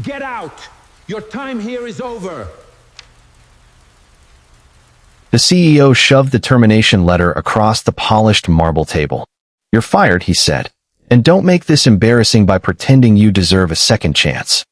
Get out! Your time here is over. The CEO shoved the termination letter across the polished marble table. "You're fired," he said. "And don't make this embarrassing by pretending you deserve a second chance."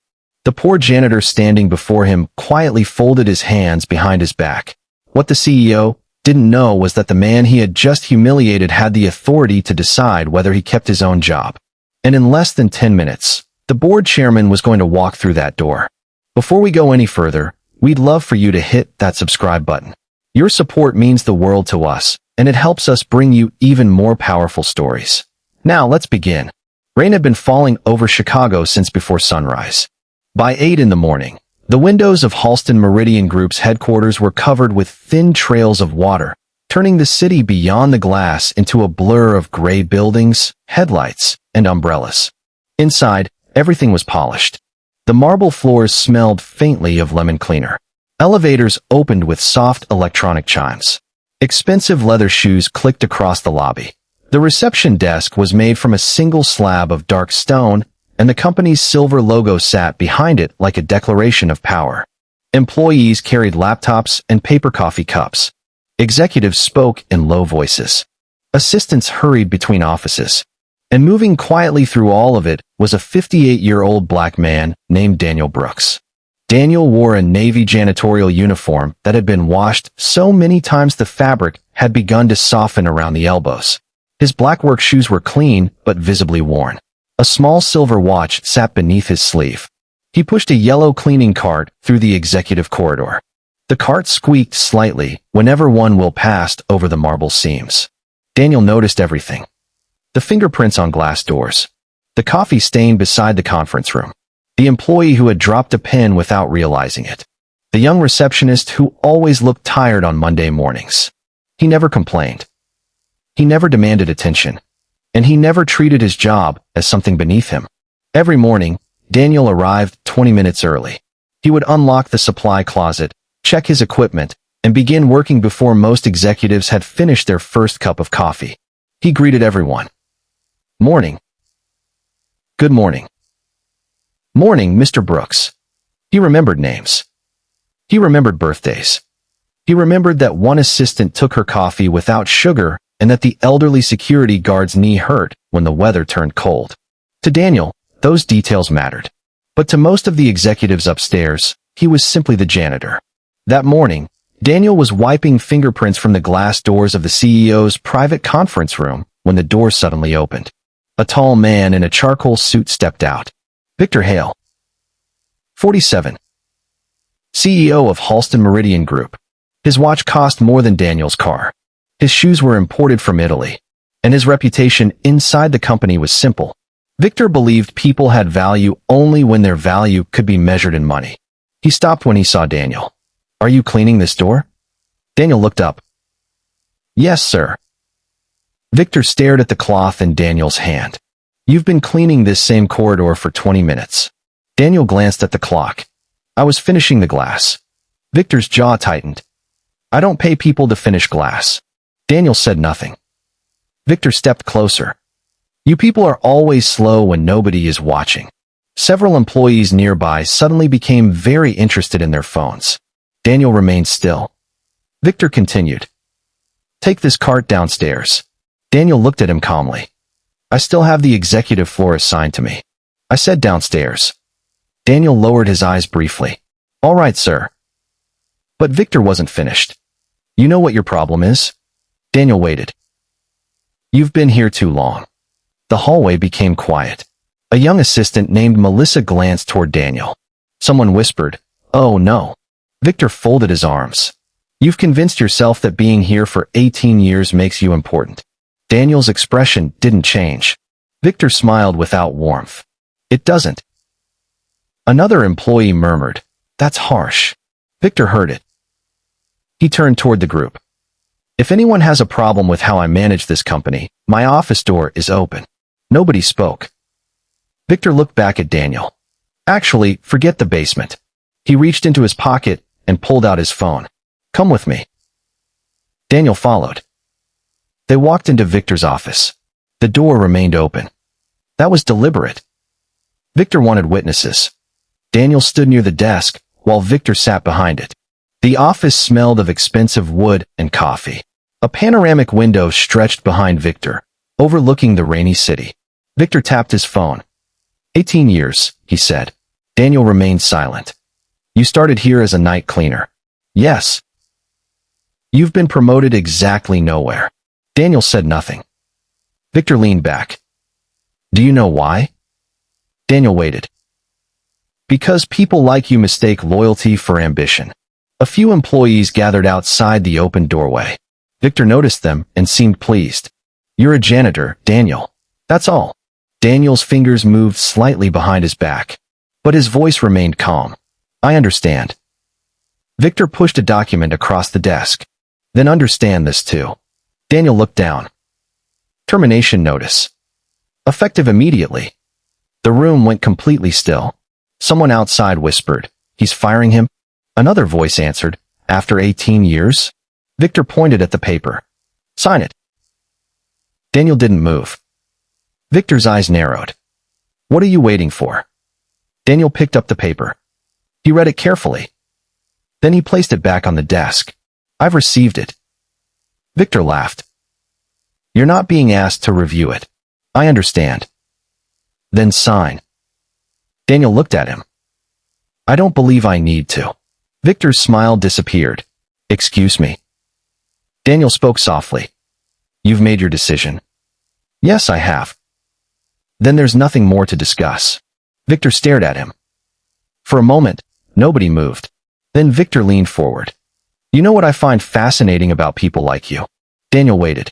The poor janitor standing before him quietly folded his hands behind his back. What the CEO didn't know was that the man he had just humiliated had the authority to decide whether he kept his own job. And in less than 10 minutes, the board chairman was going to walk through that door. Before we go any further, we'd love for you to hit that subscribe button. Your support means the world to us, and it helps us bring you even more powerful stories. Now let's begin. Rain had been falling over Chicago since before sunrise. By 8 in the morning, the windows of Halston Meridian Group's headquarters were covered with thin trails of water, turning the city beyond the glass into a blur of gray buildings, headlights, and umbrellas. Inside, everything was polished. The marble floors smelled faintly of lemon cleaner. Elevators opened with soft electronic chimes. Expensive leather shoes clicked across the lobby. The reception desk was made from a single slab of dark stone, and the company's silver logo sat behind it like a declaration of power. Employees carried laptops and paper coffee cups. Executives spoke in low voices. Assistants hurried between offices. And moving quietly through all of it was a 58-year-old black man named Daniel Brooks. Daniel wore a navy janitorial uniform that had been washed so many times the fabric had begun to soften around the elbows. His black work shoes were clean but visibly worn. A small silver watch sat beneath his sleeve. He pushed a yellow cleaning cart through the executive corridor. The cart squeaked slightly whenever one wheel passed over the marble seams. Daniel noticed everything. The fingerprints on glass doors. The coffee stain beside the conference room. The employee who had dropped a pen without realizing it. The young receptionist who always looked tired on Monday mornings. He never complained. He never demanded attention. And he never treated his job as something beneath him. Every morning, Daniel arrived 20 minutes early. He would unlock the supply closet, check his equipment, and begin working before most executives had finished their first cup of coffee. He greeted everyone. "Morning." "Good morning." "Morning, Mr. Brooks." He remembered names. He remembered birthdays. He remembered that one assistant took her coffee without sugar and that the elderly security guard's knee hurt when the weather turned cold. To Daniel, those details mattered. But to most of the executives upstairs, he was simply the janitor. That morning, Daniel was wiping fingerprints from the glass doors of the CEO's private conference room when the door suddenly opened. A tall man in a charcoal suit stepped out. Victor Hale, 47, CEO of Halston Meridian Group. His watch cost more than Daniel's car. His shoes were imported from Italy, and his reputation inside the company was simple. Victor believed people had value only when their value could be measured in money. He stopped when he saw Daniel. "Are you cleaning this door?" Daniel looked up. "Yes, sir." Victor stared at the cloth in Daniel's hand. "You've been cleaning this same corridor for 20 minutes. Daniel glanced at the clock. "I was finishing the glass." Victor's jaw tightened. "I don't pay people to finish glass." Daniel said nothing. Victor stepped closer. "You people are always slow when nobody is watching." Several employees nearby suddenly became very interested in their phones. Daniel remained still. Victor continued. "Take this cart downstairs." Daniel looked at him calmly. "I still have the executive floor assigned to me." "I said downstairs." Daniel lowered his eyes briefly. "All right, sir." But Victor wasn't finished. "You know what your problem is?" Daniel waited. "You've been here too long." The hallway became quiet. A young assistant named Melissa glanced toward Daniel. Someone whispered, "Oh no." Victor folded his arms. "You've convinced yourself that being here for 18 years makes you important." Daniel's expression didn't change. Victor smiled without warmth. "It doesn't." Another employee murmured, "That's harsh." Victor heard it. He turned toward the group. "If anyone has a problem with how I manage this company, my office door is open." Nobody spoke. Victor looked back at Daniel. "Actually, forget the basement." He reached into his pocket and pulled out his phone. "Come with me." Daniel followed. They walked into Victor's office. The door remained open. That was deliberate. Victor wanted witnesses. Daniel stood near the desk, while Victor sat behind it. The office smelled of expensive wood and coffee. A panoramic window stretched behind Victor, overlooking the rainy city. Victor tapped his phone. 18 years, he said. Daniel remained silent. You started here as a night cleaner. Yes. You've been promoted exactly nowhere. Daniel said nothing. Victor leaned back. Do you know why? Daniel waited. Because people like you mistake loyalty for ambition. A few employees gathered outside the open doorway. Victor noticed them and seemed pleased. You're a janitor, Daniel. That's all. Daniel's fingers moved slightly behind his back, but his voice remained calm. I understand. Victor pushed a document across the desk. Then understand this too. Daniel looked down. Termination notice. Effective immediately. The room went completely still. Someone outside whispered, He's firing him? Another voice answered, After 18 years? Victor pointed at the paper. Sign it. Daniel didn't move. Victor's eyes narrowed. What are you waiting for? Daniel picked up the paper. He read it carefully. Then he placed it back on the desk. I've received it. Victor laughed. You're not being asked to review it. I understand. Then sign. Daniel looked at him. I don't believe I need to. Victor's smile disappeared. Excuse me. Daniel spoke softly. You've made your decision. Yes, I have. Then there's nothing more to discuss. Victor stared at him. For a moment, nobody moved. Then Victor leaned forward. You know what I find fascinating about people like you? Daniel waited.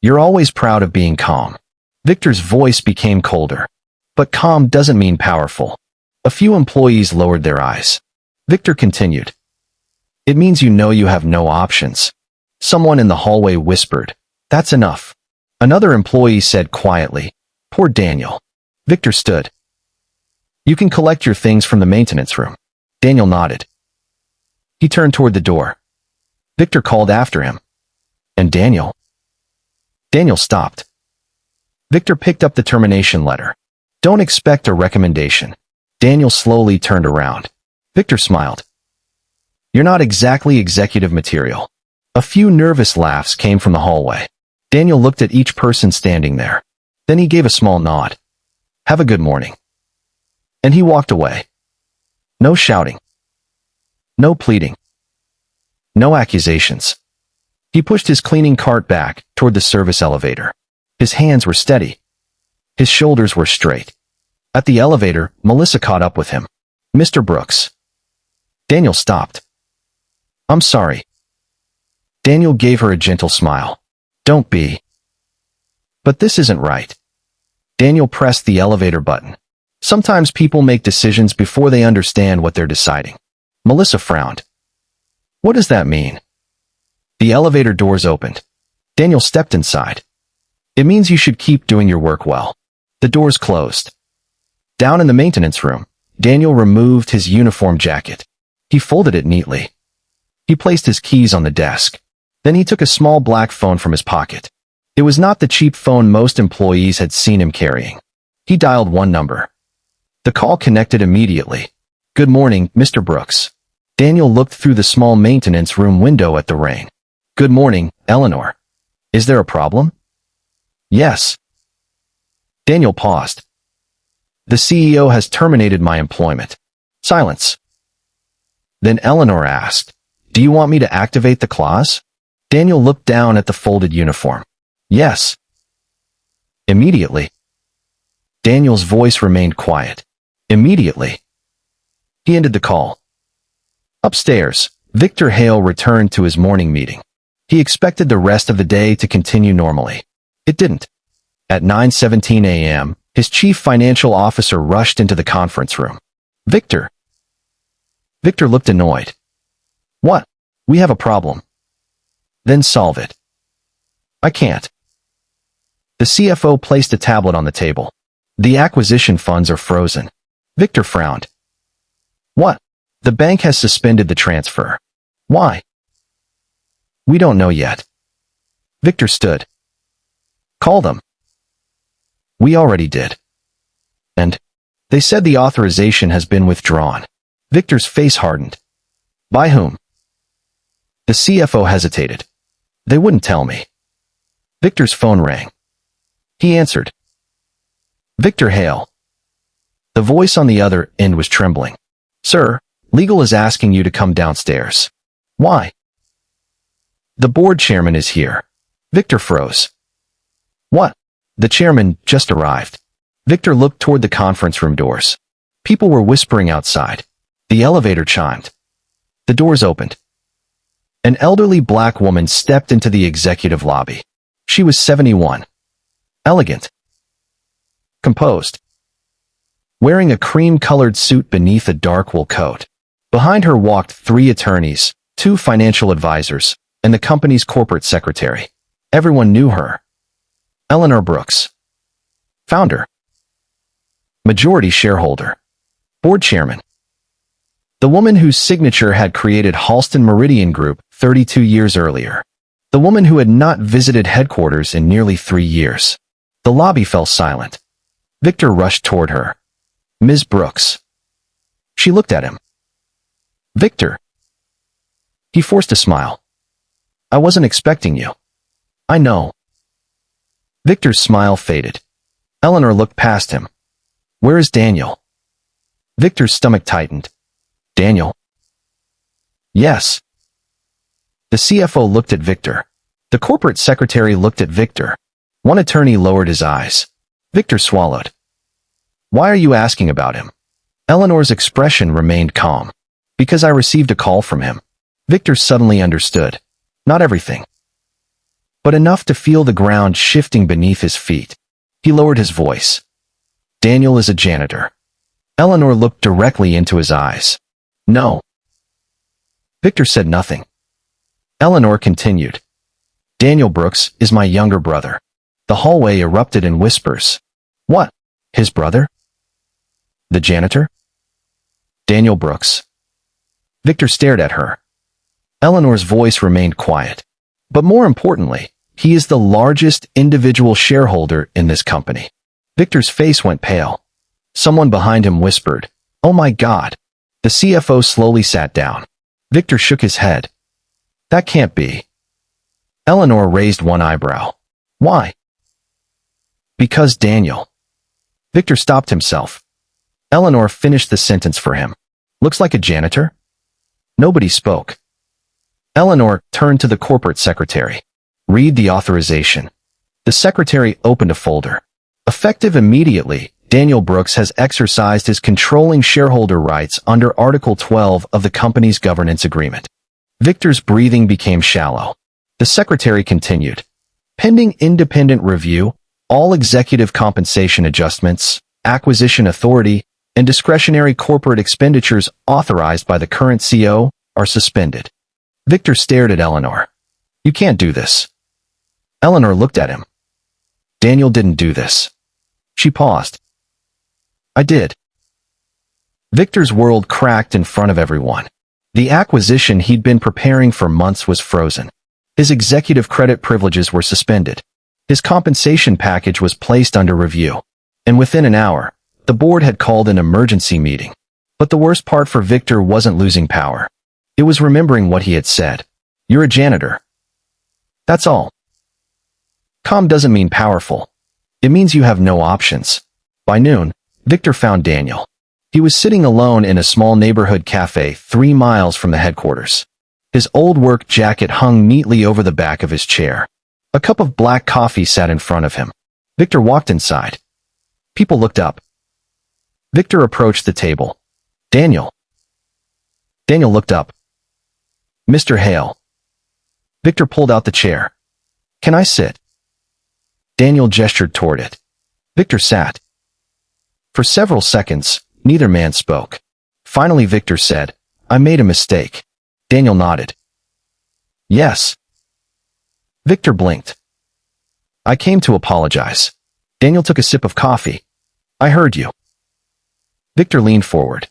You're always proud of being calm. Victor's voice became colder. But calm doesn't mean powerful. A few employees lowered their eyes. Victor continued. It means you know you have no options. Someone in the hallway whispered. That's enough. Another employee said quietly. Poor Daniel. Victor stood. You can collect your things from the maintenance room. Daniel nodded. He turned toward the door. Victor called after him. And Daniel? Daniel stopped. Victor picked up the termination letter. Don't expect a recommendation. Daniel slowly turned around. Victor smiled. You're not exactly executive material. A few nervous laughs came from the hallway. Daniel looked at each person standing there. Then he gave a small nod. Have a good morning. And he walked away. No shouting. No pleading. No accusations. He pushed his cleaning cart back toward the service elevator. His hands were steady. His shoulders were straight. At the elevator, Melissa caught up with him. Mr. Brooks. Daniel stopped. I'm sorry. Daniel gave her a gentle smile. Don't be. But this isn't right. Daniel pressed the elevator button. Sometimes people make decisions before they understand what they're deciding. Melissa frowned. What does that mean? The elevator doors opened. Daniel stepped inside. It means you should keep doing your work well. The doors closed. Down in the maintenance room, Daniel removed his uniform jacket. He folded it neatly. He placed his keys on the desk. Then he took a small black phone from his pocket. It was not the cheap phone most employees had seen him carrying. He dialed one number. The call connected immediately. Good morning, Mr. Brooks. Daniel looked through the small maintenance room window at the rain. Good morning, Eleanor. Is there a problem? Yes. Daniel paused. The CEO has terminated my employment. Silence. Then Eleanor asked, Do you want me to activate the clause? Daniel looked down at the folded uniform. Yes. Immediately. Daniel's voice remained quiet. Immediately. He ended the call. Upstairs, Victor Hale returned to his morning meeting. He expected the rest of the day to continue normally. It didn't. At 9:17 a.m., his chief financial officer rushed into the conference room. Victor. Victor looked annoyed. What? We have a problem. Then solve it. I can't. The CFO placed a tablet on the table. The acquisition funds are frozen. Victor frowned. What? The bank has suspended the transfer. Why? We don't know yet. Victor stood. Call them. We already did. And They said the authorization has been withdrawn. Victor's face hardened. By whom? The CFO hesitated. They wouldn't tell me. Victor's phone rang. He answered. Victor Hale. The voice on the other end was trembling. Sir, legal is asking you to come downstairs. Why? The board chairman is here. Victor froze. What? The chairman just arrived. Victor looked toward the conference room doors. People were whispering outside. The elevator chimed. The doors opened. An elderly black woman stepped into the executive lobby. She was 71. Elegant. Composed. Wearing a cream-colored suit beneath a dark wool coat. Behind her walked 3 attorneys, 2 financial advisors, and the company's corporate secretary. Everyone knew her. Eleanor Brooks. Founder. Majority shareholder. Board chairman. The woman whose signature had created Halston Meridian Group 32 years earlier. The woman who had not visited headquarters in nearly 3 years. The lobby fell silent. Victor rushed toward her. Ms. Brooks. She looked at him. Victor. He forced a smile. I wasn't expecting you. I know. Victor's smile faded. Eleanor looked past him. Where is Daniel? Victor's stomach tightened. Daniel? Yes. The CFO looked at Victor. The corporate secretary looked at Victor. One attorney lowered his eyes. Victor swallowed. Why are you asking about him? Eleanor's expression remained calm. Because I received a call from him. Victor suddenly understood. Not everything. But enough to feel the ground shifting beneath his feet. He lowered his voice. Daniel is a janitor. Eleanor looked directly into his eyes. No. Victor said nothing. Eleanor continued. Daniel Brooks is my younger brother. The hallway erupted in whispers. What? His brother? The janitor? Daniel Brooks. Victor stared at her. Eleanor's voice remained quiet. But more importantly, he is the largest individual shareholder in this company. Victor's face went pale. Someone behind him whispered, Oh my God. The CFO slowly sat down. Victor shook his head. That can't be. Eleanor raised one eyebrow. Why? Because Daniel. Victor stopped himself. Eleanor finished the sentence for him. Looks like a janitor? Nobody spoke. Eleanor turned to the corporate secretary. Read the authorization. The secretary opened a folder. Effective immediately, Daniel Brooks has exercised his controlling shareholder rights under Article 12 of the company's governance agreement. Victor's breathing became shallow. The secretary continued. Pending independent review, all executive compensation adjustments, acquisition authority, and discretionary corporate expenditures authorized by the current CEO are suspended. Victor stared at Eleanor. You can't do this. Eleanor looked at him. Daniel didn't do this. She paused. I did. Victor's world cracked in front of everyone. The acquisition he'd been preparing for months was frozen. His executive credit privileges were suspended. His compensation package was placed under review. And within an hour, the board had called an emergency meeting. But the worst part for Victor wasn't losing power. It was remembering what he had said. You're a janitor. That's all. Calm doesn't mean powerful. It means you have no options. By noon, Victor found Daniel. He was sitting alone in a small neighborhood cafe 3 miles from the headquarters. His old work jacket hung neatly over the back of his chair. A cup of black coffee sat in front of him. Victor walked inside. People looked up. Victor approached the table. Daniel. Daniel looked up. Mr. Hale. Victor pulled out the chair. Can I sit? Daniel gestured toward it. Victor sat. For several seconds, neither man spoke. Finally, Victor said, I made a mistake. Daniel nodded. Yes. Victor blinked. I came to apologize. Daniel took a sip of coffee. I heard you. Victor leaned forward.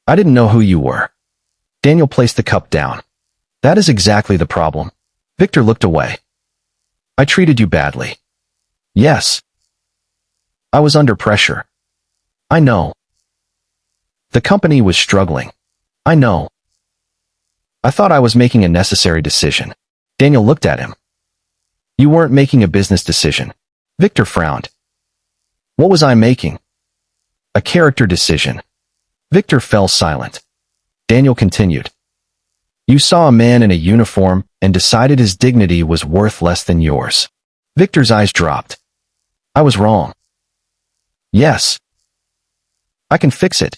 I didn't know who you were. Daniel placed the cup down. That is exactly the problem. Victor looked away. I treated you badly. Yes. I was under pressure. I know. The company was struggling. I know. I thought I was making a necessary decision. Daniel looked at him. You weren't making a business decision. Victor frowned. What was I making? A character decision. Victor fell silent. Daniel continued. You saw a man in a uniform and decided his dignity was worth less than yours. Victor's eyes dropped. I was wrong. Yes. I can fix it.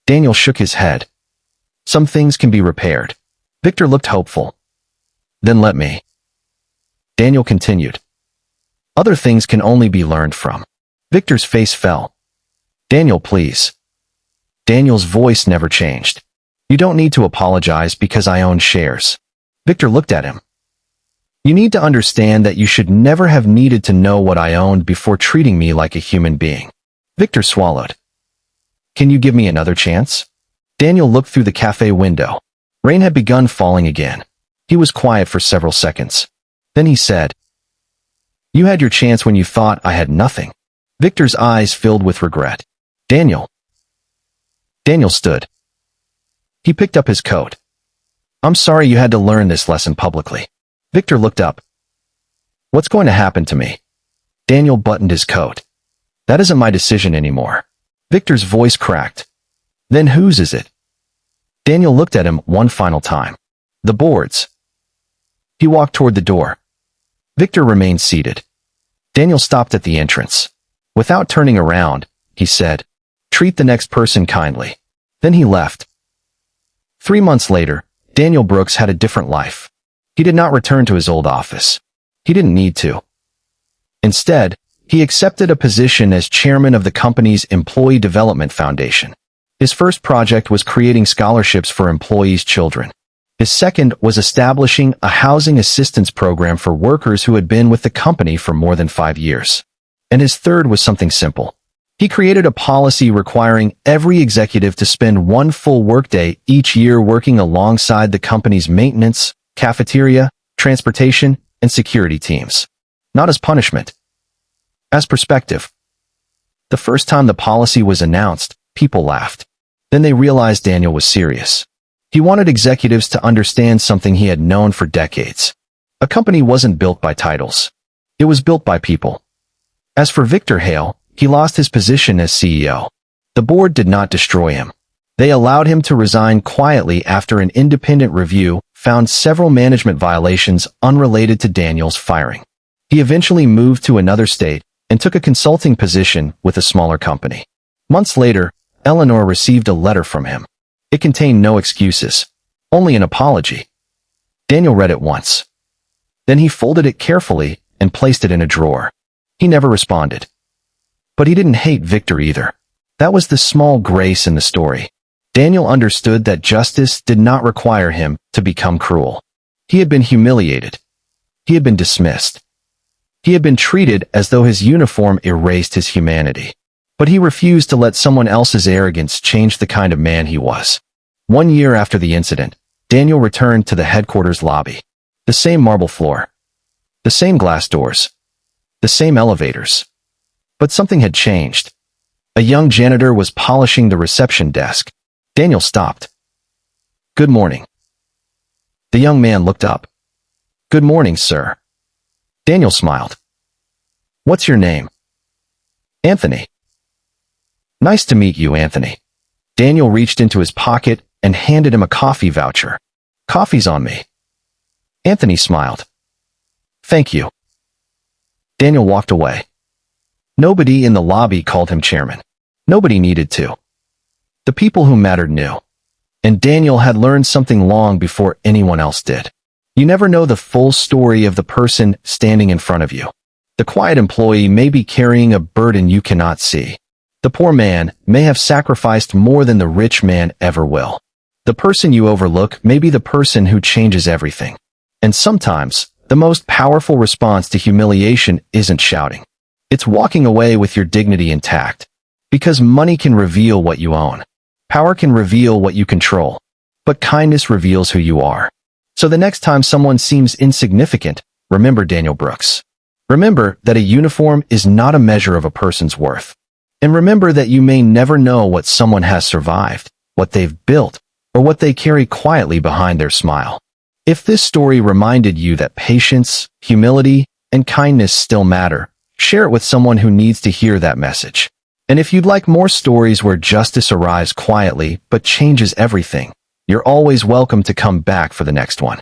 Daniel shook his head. Some things can be repaired. Victor looked hopeful. Then let me. Daniel continued. Other things can only be learned from. Victor's face fell. Daniel, please. Daniel's voice never changed. You don't need to apologize because I own shares. Victor looked at him. You need to understand that you should never have needed to know what I owned before treating me like a human being. Victor swallowed. Can you give me another chance? Daniel looked through the cafe window. Rain had begun falling again. He was quiet for several seconds. Then he said, You had your chance when you thought I had nothing. Victor's eyes filled with regret. Daniel. Daniel stood. He picked up his coat. I'm sorry you had to learn this lesson publicly. Victor looked up. What's going to happen to me? Daniel buttoned his coat. That isn't my decision anymore. Victor's voice cracked. Then whose is it? Daniel looked at him one final time. The board's. He walked toward the door. Victor remained seated. Daniel stopped at the entrance. Without turning around, he said, Treat the next person kindly. Then he left. 3 months later, Daniel Brooks had a different life. He did not return to his old office. He didn't need to. Instead, he accepted a position as chairman of the company's Employee Development Foundation. His first project was creating scholarships for employees' children. His second was establishing a housing assistance program for workers who had been with the company for more than 5 years. And his third was something simple. He created a policy requiring every executive to spend 1 full workday each year working alongside the company's maintenance, cafeteria, transportation, and security teams. Not as punishment. As perspective. The first time the policy was announced, people laughed. Then they realized Daniel was serious. He wanted executives to understand something he had known for decades. A company wasn't built by titles. It was built by people. As for Victor Hale, he lost his position as CEO. The board did not destroy him. They allowed him to resign quietly after an independent review found several management violations unrelated to Daniel's firing. He eventually moved to another state and took a consulting position with a smaller company. Months later, Eleanor received a letter from him. It contained no excuses, only an apology. Daniel read it once. Then he folded it carefully and placed it in a drawer. He never responded. But he didn't hate Victor either. That was the small grace in the story. Daniel understood that justice did not require him to become cruel. He had been humiliated. He had been dismissed. He had been treated as though his uniform erased his humanity. But he refused to let someone else's arrogance change the kind of man he was. 1 year after the incident, Daniel returned to the headquarters lobby. The same marble floor. The same glass doors. The same elevators. But something had changed. A young janitor was polishing the reception desk. Daniel stopped. Good morning. The young man looked up. Good morning, sir. Daniel smiled. What's your name? Anthony. Nice to meet you, Anthony. Daniel reached into his pocket and handed him a coffee voucher. Coffee's on me. Anthony smiled. Thank you. Daniel walked away. Nobody in the lobby called him chairman. Nobody needed to. The people who mattered knew. And Daniel had learned something long before anyone else did. You never know the full story of the person standing in front of you. The quiet employee may be carrying a burden you cannot see. The poor man may have sacrificed more than the rich man ever will. The person you overlook may be the person who changes everything. And sometimes, the most powerful response to humiliation isn't shouting. It's walking away with your dignity intact. Because money can reveal what you own. Power can reveal what you control. But kindness reveals who you are. So the next time someone seems insignificant, remember Daniel Brooks. Remember that a uniform is not a measure of a person's worth. And remember that you may never know what someone has survived, what they've built, or what they carry quietly behind their smile. If this story reminded you that patience, humility, and kindness still matter, share it with someone who needs to hear that message. And if you'd like more stories where justice arrives quietly but changes everything, you're always welcome to come back for the next one.